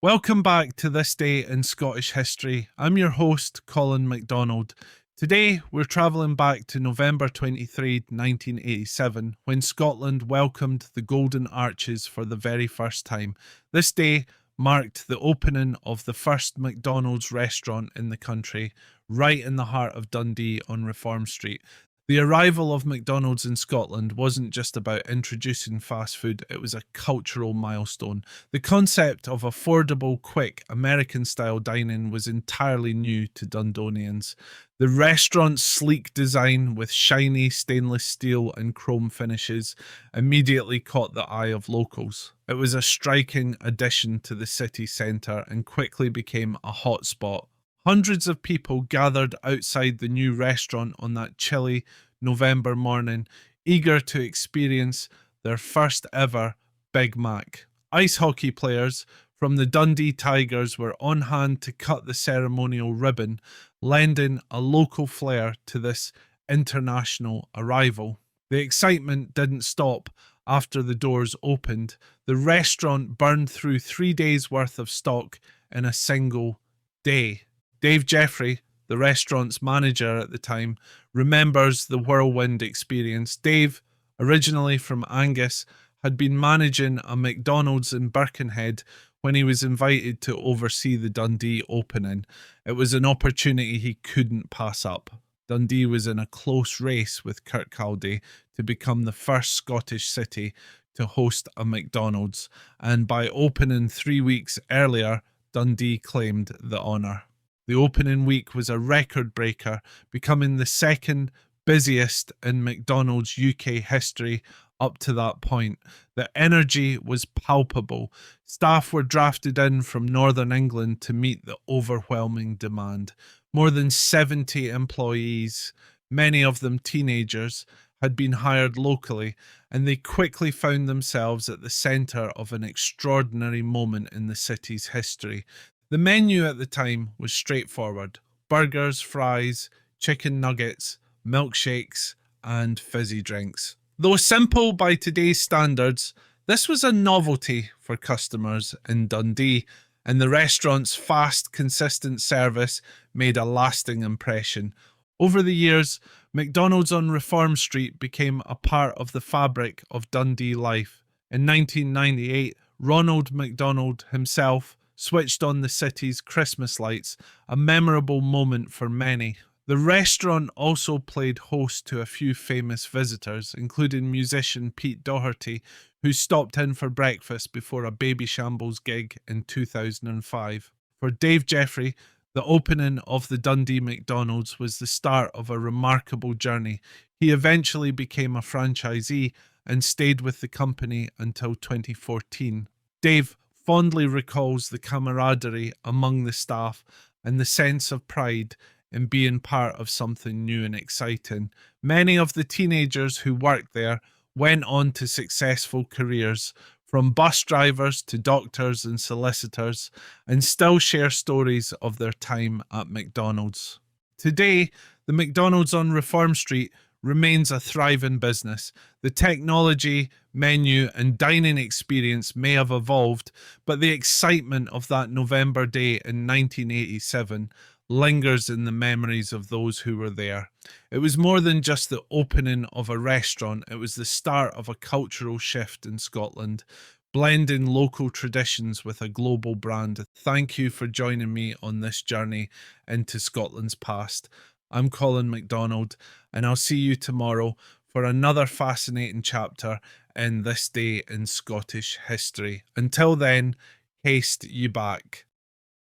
Welcome back to This Day in Scottish History. I'm your host, Colin MacDonald. Today, we're travelling back to November 23, 1987, when Scotland welcomed the Golden Arches for the very first time. This day marked the opening of the first McDonald's restaurant in the country, right in the heart of Dundee on Reform Street. The arrival of McDonald's in Scotland wasn't just about introducing fast food, it was a cultural milestone. The concept of affordable, quick, American-style dining was entirely new to Dundonians. The restaurant's sleek design with shiny stainless steel and chrome finishes immediately caught the eye of locals. It was a striking addition to the city centre and quickly became a hotspot. Hundreds of people gathered outside the new restaurant on that chilly November morning, eager to experience their first ever Big Mac. Ice hockey players from the Dundee Tigers were on hand to cut the ceremonial ribbon, lending a local flair to this international arrival. The excitement didn't stop after the doors opened. The restaurant burned through 3 days' worth of stock in a single day. Dave Jeffrey, the restaurant's manager at the time, remembers the whirlwind experience. Dave, originally from Angus, had been managing a McDonald's in Birkenhead when he was invited to oversee the Dundee opening. It was an opportunity he couldn't pass up. Dundee was in a close race with Kirkcaldy to become the first Scottish city to host a McDonald's, and by opening 3 weeks earlier, Dundee claimed the honour. The opening week was a record breaker, becoming the second busiest in McDonald's UK history up to that point. The energy was palpable. Staff were drafted in from Northern England to meet the overwhelming demand. More than 70 employees, many of them teenagers, had been hired locally, and they quickly found themselves at the centre of an extraordinary moment in the city's history. The menu at the time was straightforward: burgers, fries, chicken nuggets, milkshakes, and fizzy drinks. Though simple by today's standards, this was a novelty for customers in Dundee, and the restaurant's fast, consistent service made a lasting impression. Over the years, McDonald's on Reform Street became a part of the fabric of Dundee life. In 1998, Ronald McDonald himself switched on the city's Christmas lights, a memorable moment for many. The restaurant also played host to a few famous visitors, including musician Pete Doherty, who stopped in for breakfast before a Baby Shambles gig in 2005. For Dave Jeffrey, the opening of the Dundee McDonald's was the start of a remarkable journey. He eventually became a franchisee and stayed with the company until 2014. Dave fondly recalls the camaraderie among the staff and the sense of pride in being part of something new and exciting. Many of the teenagers who worked there went on to successful careers, from bus drivers to doctors and solicitors, and still share stories of their time at McDonald's. Today, the McDonald's on Reform Street remains a thriving business. The technology, menu, and dining experience may have evolved, but the excitement of that November day in 1987 lingers in the memories of those who were there. It was more than just the opening of a restaurant, it was the start of a cultural shift in Scotland, blending local traditions with a global brand. Thank you for joining me on this journey into Scotland's past. I'm Colin MacDonald, and I'll see you tomorrow for another fascinating chapter in This Day in Scottish History. Until then, haste you back.